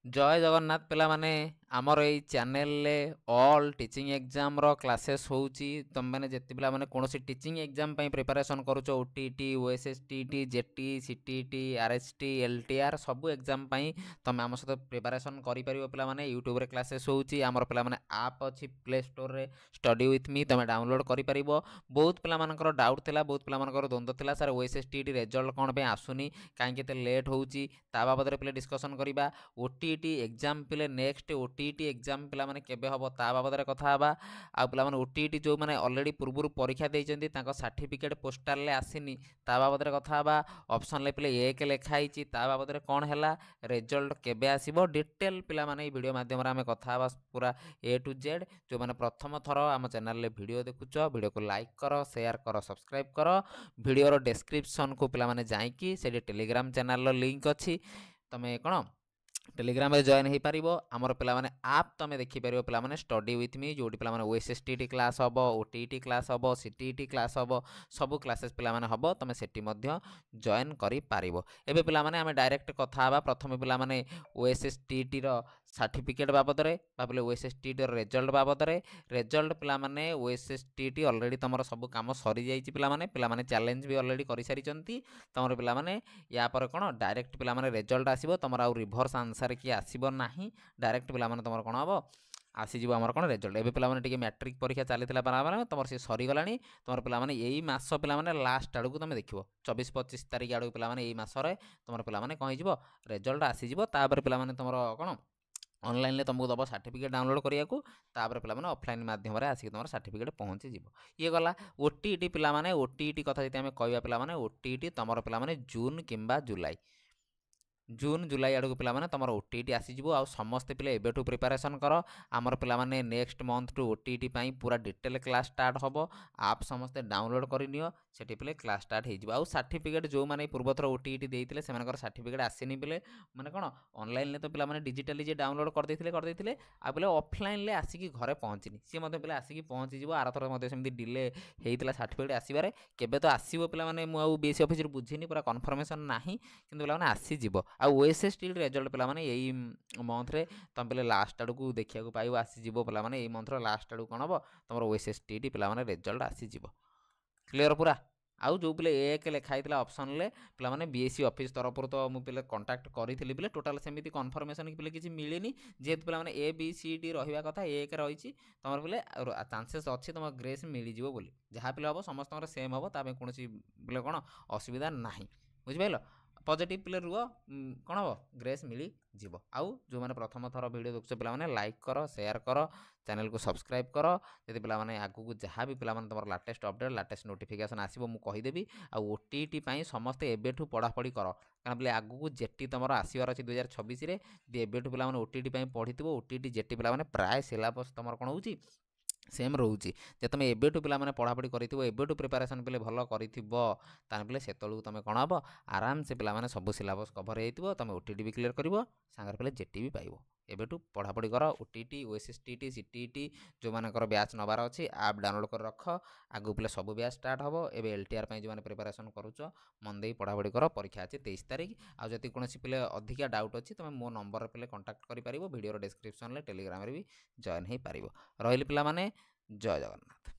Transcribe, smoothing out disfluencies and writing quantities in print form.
जय जगन्नाथ पिला माने आमर एई चैनल ले ऑल टीचिंग एग्जाम रो क्लासेस होउची तुम माने जेते पिला माने कोनोसी टीचिंग एग्जाम पई प्रिपरेशन करूचो OTT OSSTT JT CTT RST LTR सब एग्जाम पई तुम आम सहित प्रिपरेशन करि परिबो पिला माने यूट्यूब रे क्लासेस होउची आमर पिला माने ऐप अछि प्ले स्टोर रे स्टडी विथ मी तुम डाउनलोड करि परिबो। बहुत पिला मानकर डाउट थिला, बहुत पिला मानकर द्वंद्व थिला, सर ओएसएसटीटी रिजल्ट कोन पे आसुनी काहे केते लेट होउची ता बाबद रे पिले डिस्कशन करिबा। ओटीटी एग्जाम पिले नेक्स्ट ओटीटी एग्जाम पिला माने केबे हबो ता बाबद रे कथा हबा। आ पिला माने ओटीटी जो माने ऑलरेडी पूर्वरु परीक्षा देइचंदी तांको सर्टिफिकेट पोस्टल ले आसीनी ता बाबद रे कथा हबा। ऑप्शन ले पिले एक लेखा हिची ता बाबद रे कोन हैला, रिजल्ट केबे आसीबो, डिटेल पिला माने ई वीडियो माध्यम रे हमें कथा हबा पूरा ए टू जेड। जो माने प्रथम थरो हम चैनल ले वीडियो देखुचो वीडियो को लाइक करो, शेयर करो, सब्सक्राइब करो। वीडियो रो डिस्क्रिप्शन को पिला माने जाईकी सेडी टेलीग्राम चैनल रो लिंक अछि, तमे कोन टेलीग्राम में जॉइन हो पार। आमर पे आप तुम देखिपर पे स्टडी विथ मी जो पे ओएसएसटीटी क्लास हम, ओटीटी क्लास हम, सीटीटी क्लास हम, सब क्लासेस पे हम तुम से जॉइन कर पार। एवं पे आम डायरेक्ट कथा प्रथम पे ओएसएसटीटी सर्टिफिकेट बाबद में ओएसएसटीटी रिजल्ट बाबद में। रिजल्ट पे ओएसएसटीटी ऑलरेडी तुम सब कम सरी जाइए, पे चैलेंज भी ऑलरेडी कर सारी तुम पे या पर कौन डायरेक्ट पे रिजल्ट आसो तुम आउ रिभर्स आंसर कि आसब ना, डायरेक्ट पे तुम कौन हम आसीज आमर कौन रिजल्ट। एवं पे मैट्रिक परीक्षा चली तुम सी सरीगला तुम पे यही मास पे लास्ट आड़ को तुम देख 24-25 तारीख आड़ पे मसरे तुम पे कौन हो रिजल्ट आसीज। पे तुम कौन ऑनलाइन तुमको दब सर्टिफिकेट डाउनलोड करने तापर पे ऑफलाइन माध्यम आसिक तुम सर्टिफिकेट पहुँची जीव। ये गला ओटीटी पे ओटीटी कथा जी कह पे ओटीटी तुम पे जून किंबा जुलाई जून जुलाई आड़ को पे तुम ओटीटी आसीज। आ समस्ते पे एबेठू प्रिपरेशन कर आमर पे नेक्स्ट मंथ टू ओटीटी पूरा डिटेल क्लास स्टार्ट हम। आप समस्ते डाउनलोड करनियो सेठी पे क्लास स्टार्ट हो। सर्टिफिकेट जो मैंने पूर्व थर ओटीटी देते से सर्टिफिकेट आसनी पे मैंने कौन ऑनलाइन तो पे डिजिटाली जे डाउनलोड करदे आ पे ऑफलाइन आसिक घरे पहुँचनी सी पे आसिक पहुँची आर थर सेमती डिले होता सर्टिफिकेट आसबार केबे तो आसो पे मुझे बीएससी ऑफिस बुझीनी पूरा कन्फर्मेशन ना कि पे आसीज। आ ओएसएसटी रिजल्ट पे यही मंथ रे तुम पे लास्ट आड़ को देखा पाइब आसीज पे यही मंथर लास्ट आड़ कौन हम तुम ओएसएसटी पे रिजल्ट आसीज। क्लीयर पूरा। आउ जो पे एक लिखाई ऑप्शन ले पे बीएससी ऑफिस तरफ तो मुझे कंटाक्ट करी पे टोटाल सेमती कन्फर्मेशन कि किसी मिलनी जेहेतु पे ए बी सी डी रहा कथा एक रही तुम पे चांसेस अच्छी तुम ग्रेस मिलज बोली जहाँ पे हम समस्त सेम हम ताप कौन पे कौन असुविधा ना बुझिपाल। पॉजिटिव प्ले रुह कौन हम ग्रेस मिली जीव। आउ जो मैंने प्रथम थर वीडियो देखुच पे लाइक कर, शेयर कर, चैनल को सब्सक्राइब कर जब पे आगू जहाँ भी पे तुम लाटेस्ट अपडेट लाटेस्ट नोटिफिकेशन आसो मुझेदेवी। आ ओटीटी समस्ते एबेठू पढ़ापढ़ी कर कारण पे आगू जेटी तुम आसबार अच्छे 2026 एबेठू पे ओटीटी पढ़ी ओटीटी जेटी पे प्राय सिलेबस तुम कौन हो सेम रोचे जे तुम एबेठू पे पढ़ापढ़ी करेबेठू प्रिपेरेसन पे भल कर से तुम कौन हम आराम से पे सब सिलेबस कभर हो तुम ओटीटी भी क्लीयर कर सांगर पे जेटी भी पाइब। एबेठू पढ़ापढ़ी कर ओटीटी ओएसएसटीटी सीटीटी जो मानकर बैच नबार अच्छी आप डाउनलोड कर रख आगू पे सब बैच स्टार्ट हम। एवं एलटीआर जो मैंने प्रिपेरेसन करुच मन दे पढ़ापढ़ी कर परीक्षा अच्छी 23 तारीख। आज कौन पे अधिका डाउट अच्छी तुम मो नंबर पे कंटाक्ट कर वीडियो डिस्क्रिप्शन टेलीग्राम भी जॉइन हो पार। रही पे जय जगन्नाथ।